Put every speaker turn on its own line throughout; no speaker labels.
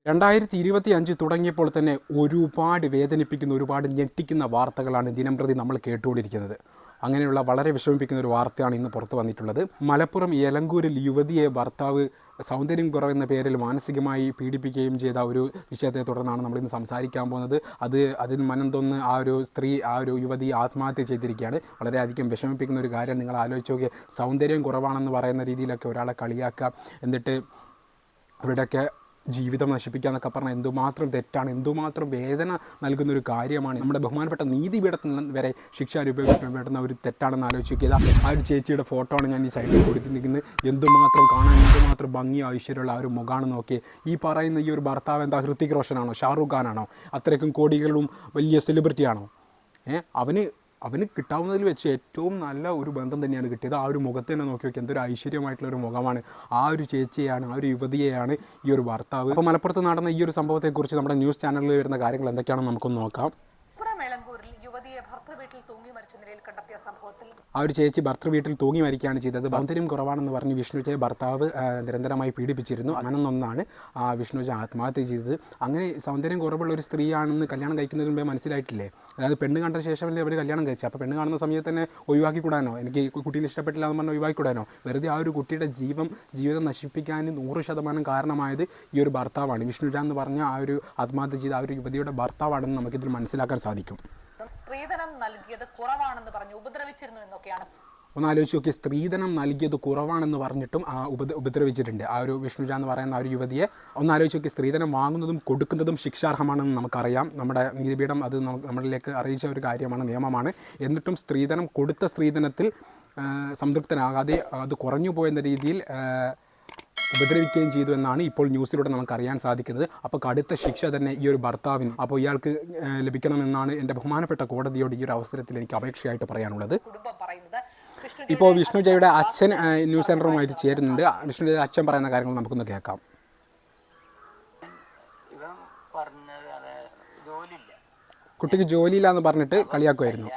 2025 തുടങ്ങിയപ്പോൾ തന്നെ ഒരുപാട് വേദനിപ്പിക്കുന്ന, ഒരുപാട് ഞെട്ടിക്കുന്ന വാർത്തകളാണ് ദിനംപ്രതി നമ്മൾ കേട്ടുകൊണ്ടിരിക്കുന്നത്. അങ്ങനെയുള്ള വളരെ വിഷമിപ്പിക്കുന്ന ഒരു വാർത്തയാണ് ഇന്ന് പുറത്തു വന്നിട്ടുള്ളത്. മലപ്പുറം എലങ്കൂരിൽ യുവതിയെ ഭർത്താവ് സൗന്ദര്യം കുറവെന്ന പേരിൽ മാനസികമായി പീഡിപ്പിക്കുകയും ചെയ്ത ഒരു വിഷയത്തെ തുടർന്നാണ് നമ്മളിന്ന് സംസാരിക്കാൻ പോകുന്നത്. അതിന് മനം തോന്നുന്ന ആ ഒരു യുവതി ആത്മഹത്യ ചെയ്തിരിക്കുകയാണ്. വളരെയധികം വിഷമിപ്പിക്കുന്ന ഒരു കാര്യം. നിങ്ങൾ ആലോചിച്ച് നോക്കിയാൽ സൗന്ദര്യം കുറവാണെന്ന് പറയുന്ന രീതിയിലൊക്കെ ഒരാളെ കളിയാക്കുക, എന്നിട്ട് അവരുടെയൊക്കെ ജീവിതം നശിപ്പിക്കുക എന്നൊക്കെ പറഞ്ഞാൽ എന്തുമാത്രം തെറ്റാണ്, എന്തുമാത്രം വേദന നൽകുന്നൊരു കാര്യമാണ്. നമ്മുടെ ബഹുമാനപ്പെട്ട നീതിപീഠത്തിൽ വരെ ശിക്ഷ അനുഭവിക്കപ്പെടുന്ന ഒരു തെറ്റാണെന്ന് ആലോചിച്ച് നോക്കിയത്. ആ ഒരു ചേച്ചിയുടെ ഫോട്ടോ ആണ് ഞാൻ ഈ സൈഡിൽ കൊടുത്തിരിക്കുന്നത്. എന്തുമാത്രം കാണാൻ എന്തുമാത്രം ഭംഗി ഐശ്വര്യമുള്ള ആ ഒരു മുഖമാണ് നോക്കി. ഈ പറയുന്ന ഈ ഒരു ഭർത്താവ് എന്താ ഹൃതിക് റോഷനാണോ, ഷാറൂഖ് ഖാനാണോ, അത്രയ്ക്കും കോടികളും വലിയ സെലിബ്രിറ്റിയാണോ? അവന് കിട്ടാവുന്നതിൽ വെച്ച് ഏറ്റവും നല്ല ഒരു ബന്ധം തന്നെയാണ് കിട്ടിയത്. ആ ഒരു മുഖത്ത് തന്നെ നോക്കി നോക്കി എന്തൊരു ഐശ്വര്യമായിട്ടുള്ളൊരു മുഖമാണ്. ആ ഒരു ചേച്ചിയാണ്, ആ ഒരു യുവതിയെയാണ് ഈ ഒരു ഭർത്താവ്. അപ്പോൾ മലപ്പുറത്ത് നടന്ന ഈ ഒരു സംഭവത്തെക്കുറിച്ച് നമ്മുടെ ന്യൂസ് ചാനലിൽ വരുന്ന കാര്യങ്ങൾ എന്തൊക്കെയാണെന്ന് നമുക്കൊന്ന് നോക്കാം. ആ ഒരു ചേച്ചി ഭർത്തൃ വീട്ടിൽ തൂങ്ങി മരിക്കുകയാണ് ചെയ്തത്. സൗന്ദര്യം കുറവാണെന്ന് പറഞ്ഞ് വിഷ്ണുജയെ ഭർത്താവ് നിരന്തരമായി പീഡിപ്പിച്ചിരുന്നു. അങ്ങനെയൊന്നാണ് വിഷ്ണുജ ആത്മഹത്യ ചെയ്തത്. അങ്ങനെ സൗന്ദര്യം കുറവുള്ള ഒരു സ്ത്രീയാണെന്ന് കല്യാണം കഴിക്കുന്നതിന് മുമ്പേ മനസ്സിലായിട്ടില്ലേ? അതായത് പെണ്ണ് കണ്ട ശേഷമല്ലേ അവർ കല്യാണം കഴിച്ചത്. അപ്പോൾ പെണ്ണ് കാണുന്ന സമയത്ത് തന്നെ ഒഴിവാക്കിക്കൂടാനോ, എനിക്ക് കുട്ടീനെ ഇഷ്ടപ്പെട്ടില്ല എന്ന് പറഞ്ഞാൽ ഒഴിവാക്കിക്കൂടാനോ? വെറുതെ ആ ഒരു കുട്ടിയുടെ ജീവിതം നശിപ്പിക്കാൻ 100% കാരണമായത് ഈ ഒരു ഭർത്താവാണ്. വിഷ്ണുജ എന്ന് പറഞ്ഞ ആ ഒരു ആത്മഹത്യ ചെയ്ത ആ ഒരു യുവതിയുടെ ഭർത്താവാണെന്ന് നമുക്കിതിൽ മനസ്സിലാക്കാൻ സാധിക്കും.
സ്ത്രീധനം നൽകിയത് കുറവാണെന്ന് പറഞ്ഞു ഉപദ്രവിച്ചിരുന്നു എന്നൊക്കെയാണ്.
ഒന്ന് ആലോചിച്ച് നോക്കി, സ്ത്രീധനം നൽകിയത് കുറവാണെന്ന് പറഞ്ഞിട്ടും ഉപദ്രവിച്ചിട്ടുണ്ട് ആ ഒരു വിഷ്ണുജ എന്ന് പറയുന്ന ആ ഒരു യുവതിയെ. ഒന്ന് ആലോചിച്ച് നോക്കി, സ്ത്രീധനം വാങ്ങുന്നതും കൊടുക്കുന്നതും ശിക്ഷാർഹമാണെന്ന് നമുക്കറിയാം. നമ്മുടെ നീതിപീഠം അത് നമ്മളിലേക്ക് അറിയിച്ച ഒരു കാര്യമാണ്, നിയമമാണ്. എന്നിട്ടും കൊടുത്ത സ്ത്രീധനത്തിൽ സംതൃപ്തനാകാതെ അത് കുറഞ്ഞു പോയെന്ന രീതിയിൽ ഉപദ്രവിക്കുകയും ചെയ്തു എന്നാണ് ഇപ്പോൾ ന്യൂസിലൂടെ നമുക്കറിയാൻ സാധിക്കുന്നത്. അപ്പോൾ കടുത്ത ശിക്ഷ തന്നെ ഈ ഒരു ഭർത്താവിന് അപ്പോൾ ഇയാൾക്ക് ലഭിക്കണമെന്നാണ് എൻ്റെ ബഹുമാനപ്പെട്ട കോടതിയോട് ഈ ഒരു അവസരത്തിൽ എനിക്ക് അപേക്ഷയായിട്ട് പറയാനുള്ളത്. ഇപ്പോൾ വിഷ്ണുജയുടെ അച്ഛൻ ന്യൂസ് സെൻ്ററുമായിട്ട് ചേരുന്നുണ്ട്. വിഷ്ണുജയുടെ അച്ഛൻ പറയുന്ന കാര്യങ്ങൾ നമുക്കൊന്ന് കേൾക്കാം. കുട്ടിക്ക് ജോലിയില്ല എന്ന് പറഞ്ഞിട്ട് കളിയാക്കുമായിരുന്നു.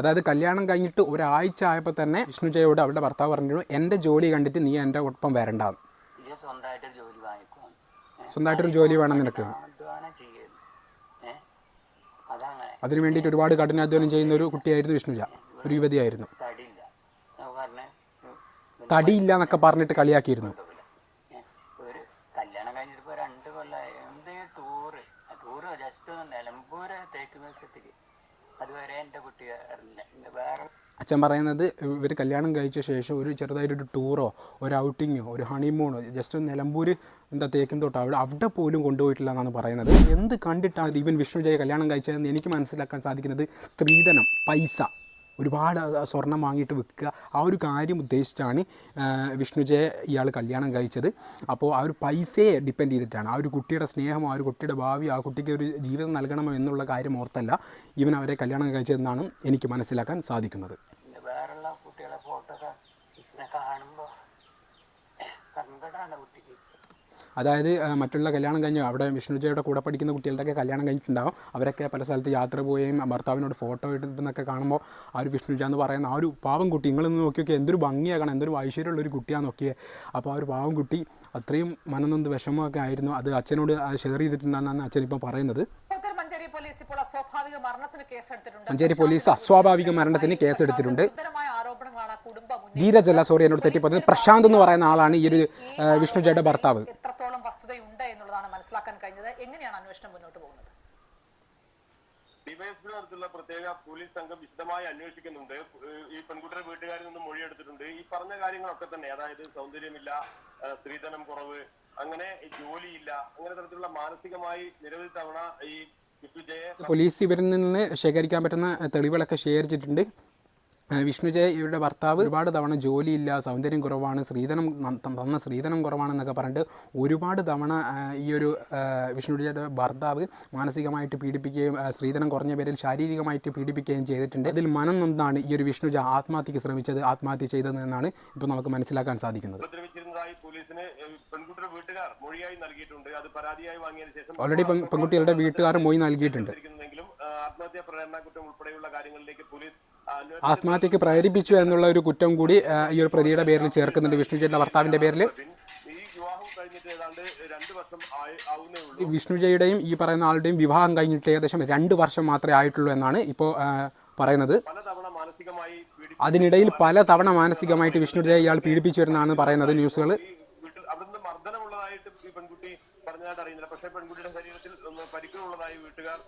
അതായത് കല്യാണം കഴിഞ്ഞിട്ട് ഒരാഴ്ച ആയപ്പോൾ തന്നെ വിഷ്ണുജയോട് അവരുടെ ഭർത്താവ് പറഞ്ഞിരുന്നു, എൻ്റെ ജോലി കണ്ടിട്ട് നീ എൻ്റെ ഒപ്പം വരണ്ട, സ്വന്തമായിട്ടൊരു ജോലി വേണം നിനക്ക്. അതിനു വേണ്ടിയിട്ട് ഒരുപാട് കഠിനാധ്വാനം ചെയ്യുന്ന ഒരു കുട്ടിയായിരുന്നു വിഷ്ണുജ, ഒരു യുവതിയായിരുന്നു. തടിയില്ല എന്നൊക്കെ പറഞ്ഞിട്ട് കളിയാക്കിയിരുന്നു. അച്ഛൻ പറയുന്നത് ഇവർ കല്യാണം കഴിച്ച ശേഷം ഒരു ചെറുതായിട്ടൊരു ടൂറോ ഒരു ഔട്ടിങ്ങോ ഒരു ഹണിമൂണോ ജസ്റ്റ് നിലമ്പൂർ തേക്കും തൊട്ടോ അവിടെ പോലും കൊണ്ടുപോയിട്ടില്ല എന്നാണ് പറയുന്നത്. എന്ത് കണ്ടിട്ടാണ് ഇവൻ വിഷ്ണുജയെ കല്യാണം കഴിച്ചതെന്ന് എനിക്ക് മനസ്സിലാക്കാൻ സാധിക്കുന്നത്, സ്ത്രീധനം, പൈസ, ഒരുപാട് സ്വർണം വാങ്ങിയിട്ട് വിൽക്കുക, ആ ഒരു കാര്യം ഉദ്ദേശിച്ചാണ് വിഷ്ണുജയെ ഇയാൾ കല്യാണം കഴിച്ചത്. അപ്പോൾ ആ ഒരു പൈസയെ ഡിപ്പെൻഡ് ചെയ്തിട്ടാണ്, ആ ഒരു കുട്ടിയുടെ സ്നേഹമോ ആ ഒരു കുട്ടിയുടെ ഭാവി, ആ കുട്ടിക്ക് ഒരു ജീവിതം നൽകണമോ എന്നുള്ള കാര്യം ഓർത്തല്ല ഇവൻ അവരെ കല്യാണം കഴിച്ചതെന്നാണ് എനിക്ക് മനസ്സിലാക്കാൻ സാധിക്കുന്നത്.
വേറെയുള്ള കുട്ടികളെ ഫോട്ടോ കാണുമ്പോൾ സങ്കടമാണ് കുട്ടിക്ക്.
അതായത് മറ്റുള്ള കല്യാണം കഴിഞ്ഞു അവിടെ വിഷ്ണുജയുടെ കൂടെ പഠിക്കുന്ന കുട്ടികളുടെയൊക്കെ കല്യാണം കഴിഞ്ഞിട്ടുണ്ടാകും. അവരൊക്കെ പല സ്ഥലത്ത് യാത്ര പോവുകയും ഭർത്താവിനോട് ഫോട്ടോ എടുക്കുന്നൊക്കെ കാണുമ്പോൾ ആ ഒരു വിഷ്ണുജ എന്ന് പറയുന്ന ആ ഒരു പാവം കുട്ടി, നിങ്ങളൊന്ന് നോക്കിയൊക്കെ എന്തൊരു ഭംഗിയാക്കണം, എന്തൊരു ഐശ്വര്യമുള്ളൊരു കുട്ടിയാണെന്ന് നോക്കിയേ. അപ്പോൾ ആ ഒരു പാവം കുട്ടി അത്രയും മനനൊന്ത് വിഷമമൊക്കെ ആയിരുന്നു. അത് അച്ഛനോട് ഷെയർ ചെയ്തിട്ടുണ്ടെന്നാണ് അച്ഛൻ ഇപ്പം പറയുന്നത്. മഞ്ചേരി പോലീസ് അസ്വാഭാവിക മരണത്തിന് കേസെടുത്തിട്ടുണ്ട്. ധീരജല്ല, സോറി എന്നോട് തെറ്റിപ്പോയത്, പ്രശാന്ത് എന്ന് പറയുന്ന ആളാണ് ഈ ഒരു വിഷ്ണുജയുടെ ഭർത്താവ്.
എത്രത്തോളം വസ്തുതയുണ്ട് എന്നുള്ളതാണ് മനസ്സിലാക്കാൻ കഴിഞ്ഞത്. എങ്ങനെയാണ് അന്വേഷണം മുന്നോട്ട് പോകുന്നത്?
ഡിവൈഎസ്പിയുടെ അടുത്തുള്ള പ്രത്യേക പോലീസ് സംഘം വിശദമായി അന്വേഷിക്കുന്നുണ്ട്. ഈ പെൺകുട്ടിയുടെ വീട്ടുകാരിൽ നിന്ന് മൊഴിയെടുത്തിട്ടുണ്ട്. ഈ പറഞ്ഞ കാര്യങ്ങളൊക്കെ തന്നെ, അതായത് സൗന്ദര്യമില്ല, സ്ത്രീധനം കുറവ്, അങ്ങനെ ജോലിയില്ല, അങ്ങനെ തരത്തിലുള്ള മാനസികമായി നിരവധി തവണ ഈ
പോലീസ് ഇവരിൽ നിന്ന് ശേഖരിക്കാൻ പറ്റുന്ന തെളിവുകളൊക്കെ ശേഖരിച്ചിട്ടുണ്ട്. വിഷ്ണുജയ ഇവരുടെ ഭർത്താവ് ഒരുപാട് തവണ ജോലിയില്ല, സൗന്ദര്യം കുറവാണ്, സ്ത്രീധനം കുറവാണെന്നൊക്കെ പറഞ്ഞിട്ട് ഒരുപാട് തവണ ഈ ഒരു വിഷ്ണുജയുടെ ഭർത്താവ് മാനസികമായിട്ട് പീഡിപ്പിക്കുകയും സ്ത്രീധനം കുറഞ്ഞ പേരിൽ ശാരീരികമായിട്ട് പീഡിപ്പിക്കുകയും ചെയ്തിട്ടുണ്ട്. ഇതിൽ മനം നൊന്താണ് ഈ ഒരു വിഷ്ണുജ ആത്മഹത്യക്ക് ശ്രമിച്ചത്, ആത്മഹത്യ ചെയ്തതെന്നാണ് ഇപ്പോൾ നമുക്ക് മനസ്സിലാക്കാൻ സാധിക്കുന്നത്.
വരുന്നതായി പോലീസിന് പെൺകുട്ടിയുടെ വീട്ടുകാർ മൊഴിയായി നൽകിയിട്ടുണ്ട്. അത് പരാതിയായി വാങ്ങിയതിനു ശേഷം
ഓൾറെഡി പെൺകുട്ടികളുടെ വീട്ടുകാർ മൊഴി നൽകിയിട്ടുണ്ട്.
ആത്മഹത്യാ പ്രേരണ കുറ്റം ഉൾപ്പെടെയുള്ള കാര്യങ്ങളിലേക്ക് പോലീസ്
ആത്മഹത്യക്ക് പ്രേരിപ്പിച്ചു എന്നുള്ള ഒരു കുറ്റം കൂടി ഈ ഒരു പ്രതിയുടെ പേരിൽ ചേർക്കുന്നുണ്ട്, വിഷ്ണുജയുടെ ഭർത്താവിന്റെ പേരിൽ.
ഈ വിവാഹം കഴിഞ്ഞിട്ട് ഏതാണ്ട് 2 വർഷം ആവുന്നേ ഉള്ളൂ.
വിഷ്ണുജയുടെയും ഈ പറയുന്ന ആളുടെയും വിവാഹം കഴിഞ്ഞിട്ട് ഏകദേശം 2 വർഷം മാത്രമേ ആയിട്ടുള്ളൂ എന്നാണ് ഇപ്പോൾ പറയുന്നത്.
പലതവണ മാനസികമായി
അതിനിടയിൽ പലതവണ മാനസികമായിട്ട് വിഷ്ണുജയെ ഇയാൾ പീഡിപ്പിച്ചു എന്നാണ് പറയുന്നത് ന്യൂസുകൾ.
അവിടുന്ന് മർദ്ദനമുള്ളതായിട്ട് ഈ പെൺകുട്ടി പറഞ്ഞതായിട്ട് അറിയുന്നില്ല. പക്ഷേ പെൺകുട്ടിയുടെ ശരീരത്തിൽ പരിക്കുള്ളതായി വീട്ടുകാർ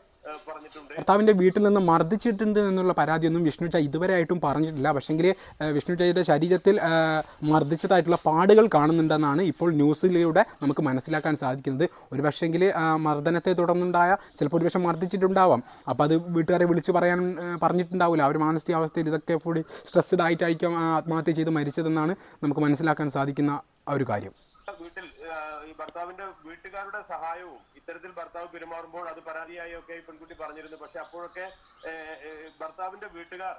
പറഞ്ഞിട്ടുണ്ട്.
ഭർത്താവിൻ്റെ വീട്ടിൽ നിന്ന് മർദ്ദിച്ചിട്ടുണ്ട് എന്നുള്ള പരാതിയൊന്നും വിഷ്ണുജ ഇതുവരെയായിട്ടും പറഞ്ഞിട്ടില്ല. പക്ഷെങ്കിൽ വിഷ്ണുജയുടെ ശരീരത്തിൽ മർദ്ദിച്ചതായിട്ടുള്ള പാടുകൾ കാണുന്നുണ്ടെന്നാണ് ഇപ്പോൾ ന്യൂസിലൂടെ നമുക്ക് മനസ്സിലാക്കാൻ സാധിക്കുന്നത്. ഒരു പക്ഷെങ്കിൽ മർദ്ദനത്തെ തുടർന്നുണ്ടായ ചിലപ്പോൾ ഒരു പക്ഷേ മർദ്ദിച്ചിട്ടുണ്ടാവാം. അപ്പോൾ അത് വീട്ടുകാരെ വിളിച്ച് പറഞ്ഞിട്ടുണ്ടാവില്ല. അവർ മാനസികാവസ്ഥയിൽ ഇതൊക്കെ കൂടി സ്ട്രെസ്ഡ് ആയിട്ടായിരിക്കും ആത്മഹത്യ ചെയ്ത് മരിച്ചതെന്നാണ് നമുക്ക് മനസ്സിലാക്കാൻ സാധിക്കുന്ന ആ ഒരു കാര്യം.
വീട്ടിൽ ഈ ഭർത്താവിന്റെ വീട്ടുകാരുടെ സഹായവും ഇത്തരത്തിൽ ഭർത്താവ് പെരുമാറുമ്പോൾ അത് പരാതിയായി ഒക്കെ പെൺകുട്ടി പറഞ്ഞിരുന്നു. പക്ഷെ അപ്പോഴൊക്കെ ഭർത്താവിന്റെ വീട്ടുകാർ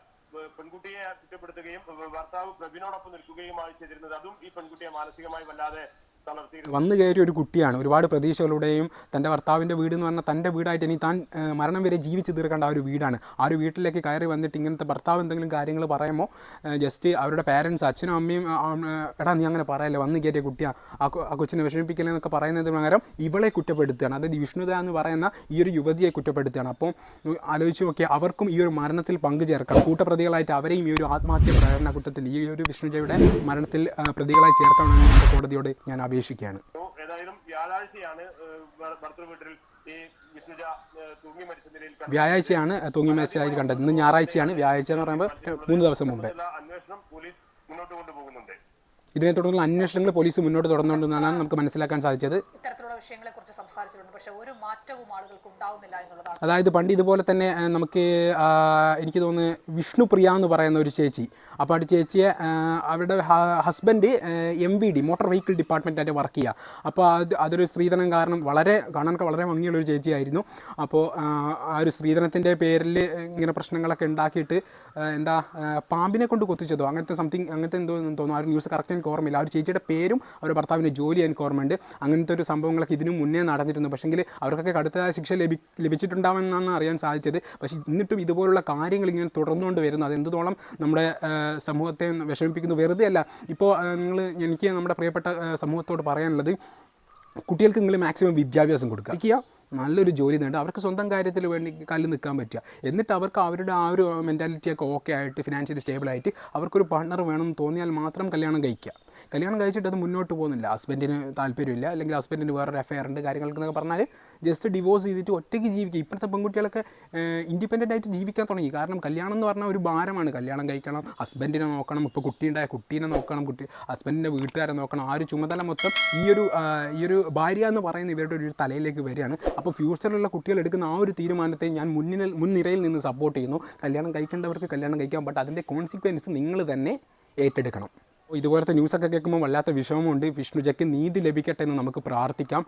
പെൺകുട്ടിയെ കുറ്റപ്പെടുത്തുകയും ഭർത്താവ് പ്രബിനോടൊപ്പം നിൽക്കുകയുമാണ് ചെയ്തിരുന്നത്. അതും ഈ പെൺകുട്ടിയെ മാനസികമായി വല്ലാതെ
വന്നു കയറിയ ഒരു കുട്ടിയാണ്. ഒരുപാട് പ്രതീക്ഷകളുടെയും തൻ്റെ ഭർത്താവിൻ്റെ വീട് എന്ന് പറഞ്ഞാൽ തൻ്റെ വീടായിട്ട് ഇനി താൻ മരണം വരെ ജീവിച്ച് തീർക്കേണ്ട ആ ഒരു വീടാണ്. ആ ഒരു വീട്ടിലേക്ക് കയറി വന്നിട്ട് ഇങ്ങനത്തെ ഭർത്താവ് എന്തെങ്കിലും കാര്യങ്ങൾ പറയുമ്പോൾ ജസ്റ്റ് അവരുടെ പാരൻസ് അച്ഛനും അമ്മയും എടാ നീ അങ്ങനെ പറയല്ലേ, വന്നു കയറിയ കുട്ടിയാണ്, ആ കൊച്ചിനെ വിഷമിപ്പിക്കലെന്നൊക്കെ പറയുന്നതിന് പകരം ഇവളെ കുറ്റപ്പെടുത്തുകയാണ്. അതായത് വിഷ്ണുത എന്ന് പറയുന്ന ഈ ഒരു യുവതിയെ കുറ്റപ്പെടുത്തുകയാണ്. അപ്പോൾ ആലോചിച്ച് നോക്കിയാൽ അവർക്കും ഈ ഒരു മരണത്തിൽ പങ്കുചേർക്കാം. കൂട്ടപ്രതികളായിട്ട് അവരെയും ഈ ഒരു ആത്മഹത്യ പ്രേരണ കുറ്റത്തിൽ ഈ ഒരു വിഷ്ണുജയുടെ മരണത്തിൽ പ്രതികളായി ചേർക്കണമെന്ന് കോടതിയോട് ഞാൻ അപേക്ഷിക്കുകയാണ്.
ഏതായാലും വ്യാഴാഴ്ചയാണ് ഭർത്തൃവീട്ടിൽ ഈ വിഷ്ണുജ തൂങ്ങി മരിച്ച നിലയിൽ
വ്യാഴാഴ്ചയാണ് തൂങ്ങി മരിച്ചതായി കണ്ടത്. ഇന്ന് ഞായറാഴ്ചയാണ്. വ്യാഴാഴ്ച എന്ന് പറയുമ്പോൾ 3 ദിവസം മുമ്പേ.
അന്വേഷണം പോലീസ് മുന്നോട്ട് കൊണ്ടുപോകുന്നുണ്ട്.
ഇതിനെ തുടർന്നുള്ള അന്വേഷണങ്ങൾ പോലീസ് മുന്നോട്ട് തുടർന്നുകൊണ്ടെന്നാണ് നമുക്ക് മനസ്സിലാക്കാൻ സാധിച്ചത്.
ഇത്തരത്തിലുള്ള വിഷയങ്ങളെ കുറിച്ച് സംസാരിച്ചിട്ടുണ്ട്, പക്ഷേ ഒരു മാറ്റവും ആളുകൾക്ക് ഉണ്ടാവുന്നില്ല എന്നുള്ളതാണ്.
അതായത് പണ്ട് ഇതുപോലെ തന്നെ നമുക്ക് എനിക്ക് തോന്നുന്നു വിഷ്ണുപ്രിയ എന്ന് പറയുന്ന ഒരു ചേച്ചി, അപ്പോൾ ആ ചേച്ചിയെ അവരുടെ ഹസ്ബൻഡ് MVD മോട്ടോർ വെഹിക്കിൾ ഡിപ്പാർട്ട്മെൻറ്റായിട്ട് വർക്ക് ചെയ്യുക. അപ്പോൾ അതൊരു സ്ത്രീധനം കാരണം കാണാനൊക്കെ വളരെ ഭംഗിയുള്ളൊരു ചേച്ചിയായിരുന്നു. അപ്പോൾ ആ ഒരു സ്ത്രീധനത്തിൻ്റെ പേരിൽ ഇങ്ങനെ പ്രശ്നങ്ങളൊക്കെ ഉണ്ടാക്കിയിട്ട് പാമ്പിനെ കൊണ്ട് കൊത്തിച്ചതോ അങ്ങനത്തെ എന്തോ തോന്നുന്നു. ആ ഒരു ന്യൂസ് കറക്റ്റ് എനിക്ക് ഓർമ്മയില്ല. ആ ഒരു ചേച്ചിയുടെ പേരും അവരുടെ ഭർത്താവിൻ്റെ ജോലി എനിക്ക് ഓർമ്മയുണ്ട്. അങ്ങനത്തെ ഒരു സംഭവങ്ങളൊക്കെ ഇതിനു മുന്നേ നടന്നിരുന്നു. പക്ഷേങ്കിൽ അവർക്കൊക്കെ കടുത്തതായ ശിക്ഷ ലഭിച്ചിട്ടുണ്ടാവുമെന്നാണ് അറിയാൻ സാധിച്ചത്. പക്ഷേ എന്നിട്ടും ഇതുപോലുള്ള കാര്യങ്ങൾ ഇങ്ങനെ തുടർന്നുകൊണ്ട് വരുന്നു. അതെന്തുതോളം നമ്മുടെ സമൂഹത്തെ വിഷമിപ്പിക്കുന്നു. വെറുതെ അല്ല. ഇപ്പോൾ എനിക്ക് നമ്മുടെ പ്രിയപ്പെട്ട സമൂഹത്തോട് പറയാനുള്ളത്, കുട്ടികൾക്ക് നിങ്ങൾ മാക്സിമം വിദ്യാഭ്യാസം കൊടുക്കുക, നല്ലൊരു ജോലി നേടുക, അവർക്ക് സ്വന്തം കാര്യത്തിൽ വേണ്ടി കാലിൽ നിൽക്കാൻ പറ്റുക. എന്നിട്ട് അവർക്ക് അവരുടെ ആ ഒരു മെൻറ്റാലിറ്റിയൊക്കെ ഓക്കെ ആയിട്ട് ഫിനാൻഷ്യലി സ്റ്റേബിളായിട്ട് അവർക്കൊരു പാർട്ണർ വേണമെന്ന് തോന്നിയാൽ മാത്രം കല്യാണം കഴിക്കുക. കല്യാണം കഴിച്ചിട്ട് അത് മുന്നോട്ട് പോകുന്നില്ല, ഹസ്ബൻഡിന് താല്പര്യമില്ല, അല്ലെങ്കിൽ ഹസ്ബൻഡിന് വേറൊരു അഫെയർ ഉണ്ട് കാര്യങ്ങൾക്കെന്നൊക്കെ പറഞ്ഞാൽ ജസ്റ്റ് ഡിവോഴ്സ് ചെയ്തിട്ട് ഒറ്റയ്ക്ക് ജീവിക്കുക. ഇപ്പോഴത്തെ പെൺകുട്ടികളൊക്കെ ഇൻഡിപെൻഡൻ്റ് ആയിട്ട് ജീവിക്കാൻ തുടങ്ങി. കാരണം കല്യാണം എന്ന് പറഞ്ഞാൽ ഒരു ഭാരമാണ്. കല്യാണം കഴിക്കണം, ഹസ്ബൻഡിനെ നോക്കണം, ഇപ്പോൾ കുട്ടിയുണ്ടായ കുട്ടീനെ നോക്കണം, ഹസ്ബൻഡിൻ്റെ വീട്ടുകാരെ നോക്കണം. ആ ഒരു ചുമതല മൊത്തം ഈ ഒരു ഭാര്യ എന്ന് പറയുന്ന ഇവരുടെ ഒരു തലയിലേക്ക് വരികയാണ്. അപ്പോൾ ഫ്യൂച്ചറിലുള്ള കുട്ടികൾ എടുക്കുന്ന ആ ഒരു തീരുമാനത്തെ ഞാൻ മുൻനിരയിൽ നിന്ന് സപ്പോർട്ട് ചെയ്യുന്നു. കല്യാണം കഴിക്കേണ്ടവർക്ക് കല്യാണം കഴിക്കാം, ബട്ട് അതിൻ്റെ കോൺസിക്വൻസ് നിങ്ങൾ തന്നെ ഏറ്റെടുക്കണം. ഇതുപോലത്തെ ന്യൂസൊക്കെ കേൾക്കുമ്പോൾ വല്ലാത്ത വിഷമമുണ്ട്. വിഷ്ണുജയ്ക്ക് നീതി ലഭിക്കട്ടെ എന്ന് നമുക്ക് പ്രാർത്ഥിക്കാം.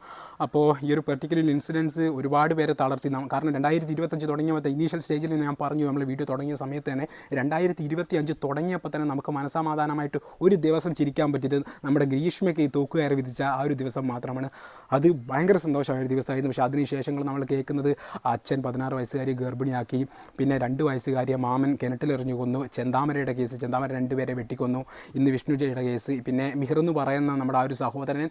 അപ്പോൾ ഈ ഒരു പെർട്ടിക്കുലർ ഇൻസിഡൻസ് ഒരുപാട് പേരെ തളർത്തി. കാരണം 2025 തുടങ്ങിയപ്പോൾ ഇനീഷ്യൽ സ്റ്റേജിൽ ഞാൻ പറഞ്ഞു, നമ്മൾ വീഡിയോ തുടങ്ങിയ സമയത്ത് തന്നെ 2025 തുടങ്ങിയപ്പോൾ തന്നെ നമുക്ക് മനസ്സമാധാനമായിട്ട് ഒരു ദിവസം ചിരിക്കാൻ പറ്റിയത് നമ്മുടെ ഗ്രീഷ്മയ്ക്ക് ഈ തൂക്കുകയറി വിധിച്ച ആ ഒരു ദിവസം മാത്രമാണ്. അത് ഭയങ്കര സന്തോഷമായ ഒരു ദിവസമായിരുന്നു. പക്ഷേ അതിനുശേഷങ്ങൾ നമ്മൾ കേൾക്കുന്നത് അച്ഛൻ 16 വയസ്സുകാരി ഗർഭിണിയാക്കി, പിന്നെ 2 വയസ്സുകാരിയെ മാമൻ കിണറ്റിലെറിഞ്ഞു കൊന്നു, ചെന്താമരയുടെ കേസ്, ചെന്താമര 2 പേരെ വെട്ടിക്കൊന്നു, ഇന്ന് വിഷ്ണുജയുടെ കേസ്, പിന്നെ മിഹിർ എന്ന് പറയുന്ന നമ്മുടെ ആ ഒരു സഹോദരൻ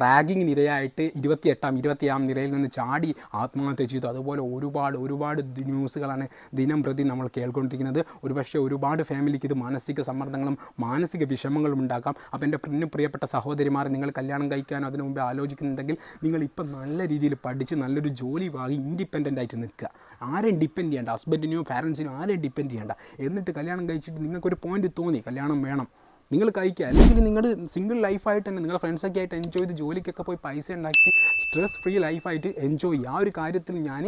റാഗിങ്ങിന് ഇരയായിട്ട് 28ാം നിലയിൽ നിന്ന് ചാടി ആത്മഹത്യ ചെയ്തു. അതുപോലെ ഒരുപാട് ന്യൂസുകളാണ് ദിനം പ്രതി നമ്മൾ കേൾക്കൊണ്ടിരിക്കുന്നത്. ഒരുപക്ഷെ ഒരുപാട് ഫാമിലിക്ക് ഇത് മാനസിക സമ്മർദ്ദങ്ങളും മാനസിക വിഷമങ്ങളും ഉണ്ടാക്കാം. അപ്പോൾ എൻ്റെ പ്രിയപ്പെട്ട സഹോദരിമാർ, നിങ്ങൾ കല്യാണം കഴിക്കാനോ അതിനു മുമ്പേ ആലോചിക്കുന്നുണ്ടെങ്കിൽ നിങ്ങളിപ്പം നല്ല രീതിയിൽ പഠിച്ച് നല്ലൊരു ജോലി വാങ്ങി ഇൻഡിപെൻഡൻ്റ് ആയിട്ട് നിൽക്കുക. ആരെയും ഡിപ്പെൻഡ് ചെയ്യേണ്ട, ഹസ്ബൻഡിനെയോ പാരൻസിനോ ആരെയും ഡിപ്പെൻഡ് ചെയ്യേണ്ട. എന്നിട്ട് കല്യാണം കഴിച്ചിട്ട് നിങ്ങൾക്കൊരു പോയിന്റ് തോന്നി കല്യാണം വേണം, നിങ്ങൾ കഴിക്കുക. അല്ലെങ്കിൽ നിങ്ങൾ സിംഗിൾ ലൈഫായിട്ട് തന്നെ നിങ്ങളുടെ ഫ്രണ്ട്സൊക്കെ ആയിട്ട് എൻജോയ് ചെയ്ത് ജോലിക്കൊക്കെ പോയി പൈസ ഉണ്ടാക്കിയിട്ട് സ്ട്രെസ് ഫ്രീ ലൈഫായിട്ട് എൻജോയ് ചെയ്യുക. ആ ഒരു കാര്യത്തിൽ ഞാൻ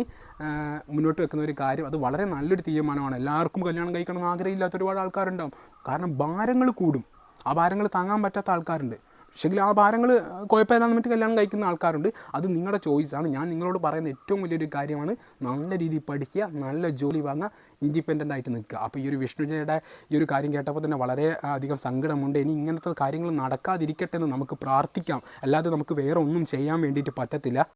മുന്നോട്ട് വെക്കുന്ന ഒരു കാര്യം, അത് വളരെ നല്ലൊരു തീരുമാനമാണ്. എല്ലാവർക്കും കല്യാണം കഴിക്കണമെന്ന് ആഗ്രഹമില്ലാത്ത ഒരുപാട് ആൾക്കാരുണ്ടാവും. കാരണം ഭാരങ്ങൾ കൂടും, ആ ഭാരങ്ങൾ താങ്ങാൻ പറ്റാത്ത ആൾക്കാരുണ്ട്. പക്ഷേ ആ ഭാരങ്ങൾ കുഴപ്പമില്ലാന്ന് പറഞ്ഞിട്ട് കല്യാണം കഴിക്കുന്ന ആൾക്കാരുണ്ട്. അത് നിങ്ങളുടെ ചോയ്സാണ്. ഞാൻ നിങ്ങളോട് പറയുന്ന ഏറ്റവും വലിയൊരു കാര്യമാണ് നല്ല രീതിയിൽ പഠിക്കുക, നല്ല ജോലി വാങ്ങുക, ഇൻഡിപെൻഡൻ്റ് ആയിട്ട് നിൽക്കുക. അപ്പോൾ ഈ ഒരു വിഷ്ണുജയുടെ ഈ ഒരു കാര്യം കേട്ടപ്പോൾ തന്നെ വളരെ അധികം സങ്കടമുണ്ട്. ഇനി ഇങ്ങനത്തെ കാര്യങ്ങൾ നടക്കാതിരിക്കട്ടെ എന്ന് നമുക്ക് പ്രാർത്ഥിക്കാം. അല്ലാതെ നമുക്ക് വേറെ ഒന്നും ചെയ്യാൻ വേണ്ടിയിട്ട് പറ്റത്തില്ല.